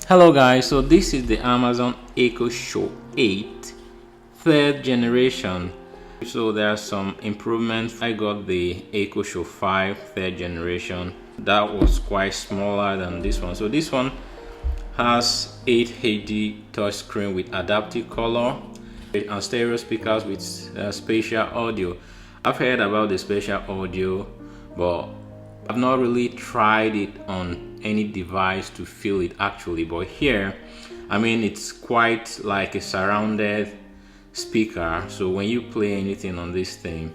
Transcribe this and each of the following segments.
Hello guys, so this is the Amazon Echo Show 8 third generation. So there are some improvements. I got the Echo Show 5 third generation. That was quite smaller than this one. So this one has 8 HD touchscreen with adaptive color and stereo speakers with spatial audio. I've heard about the spatial audio, but I've not really tried it on any device to feel it actually. But here, I mean, it's quite like a surrounded speaker. So when you play anything on this thing,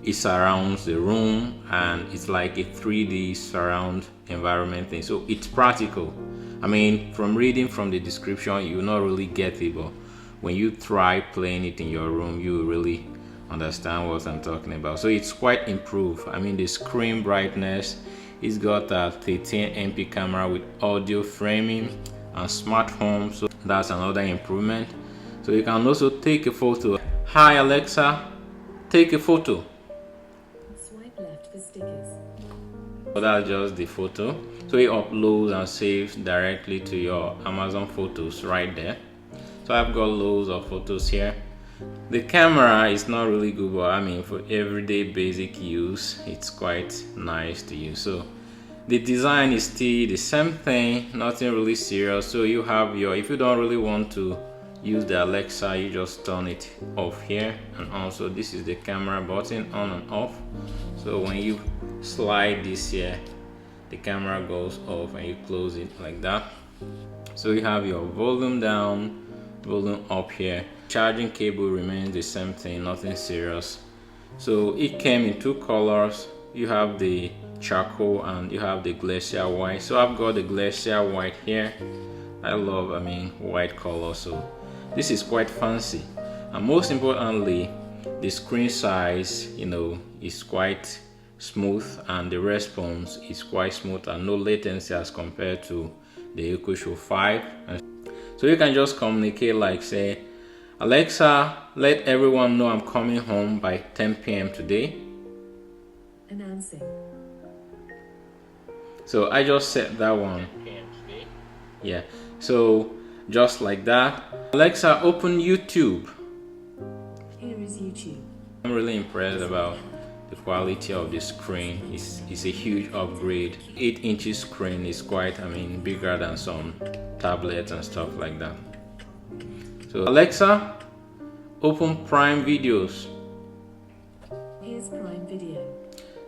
it surrounds the room and it's like a 3D surround environment thing. So it's practical. I mean, from reading from the description, you will not really get it, but when you try playing it in your room, you really understand what I'm talking about. So it's quite improved. I mean, the screen brightness, it's got a 13MP camera with audio framing and smart home, so that's another improvement. So you can also take a photo. Hi Alexa, take a photo. Swipe left for stickers. So that's just the photo. So it uploads and saves directly to your Amazon photos right there. So I've got loads of photos here. The camera is not really good, but I mean, for everyday basic use, it's quite nice to use. So the design is still the same thing, nothing really serious. So you have your, if you don't really want to use the Alexa, you just turn it off here. And also this is the camera button, on and off. So when you slide this here, the camera goes off and you close it like that. So you have your volume down, volume up here. Charging cable remains the same thing, nothing serious. So it came in two colors. You have the charcoal and you have the glacier white. So I've got the glacier white here. I love, white color. So this is quite fancy. And most importantly, the screen size, is quite smooth and the response is quite smooth and no latency as compared to the Echo Show 5. So you can just communicate like, say, Alexa, let everyone know I'm coming home by 10 p.m. today. Announcing. So I just set that one. Yeah, so just like that. Alexa, open YouTube. Here is YouTube. I'm really impressed about the quality of the screen. It's a huge upgrade. 8 inches screen is quite, bigger than some tablets and stuff like that. So Alexa, open Prime Videos. Here's Prime Video.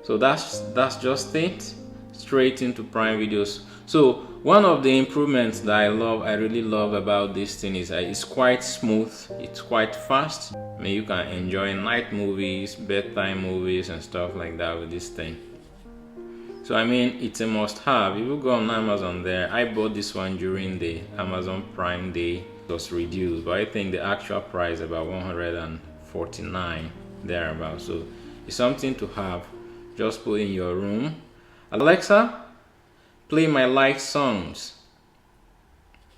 So that's just it, straight into Prime Videos. So one of the improvements that I really love about this thing is that it's quite smooth, it's quite fast. You can enjoy night movies, bedtime movies and stuff like that with this thing. So it's a must-have. If you go on Amazon there, I bought this one during the Amazon Prime Day. It was reduced, but I think the actual price is about 149 thereabout. So it's something to have. Just put in your room. Alexa, play my liked songs.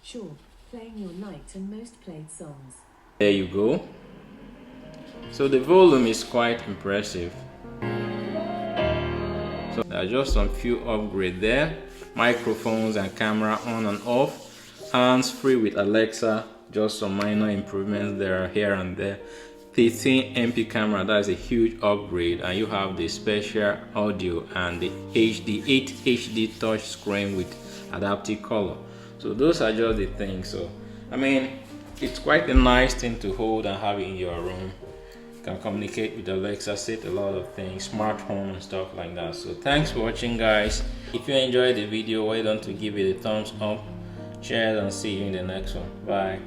Sure, playing your liked and most played songs. There you go. So the volume is quite impressive. So there are just some few upgrades there. Microphones and camera on and off. Hands-free with Alexa. Just some minor improvements there, here and there. 13MP camera, that is a huge upgrade, and you have the spatial audio and the 8 HD touch screen with adaptive color. So those are just the things. So it's quite a nice thing to hold and have in your room. You can communicate with Alexa, set a lot of things, smart home and stuff like that. So thanks for watching, guys. If you enjoyed the video, why don't you give it a thumbs up, share, and see you in the next one. Bye.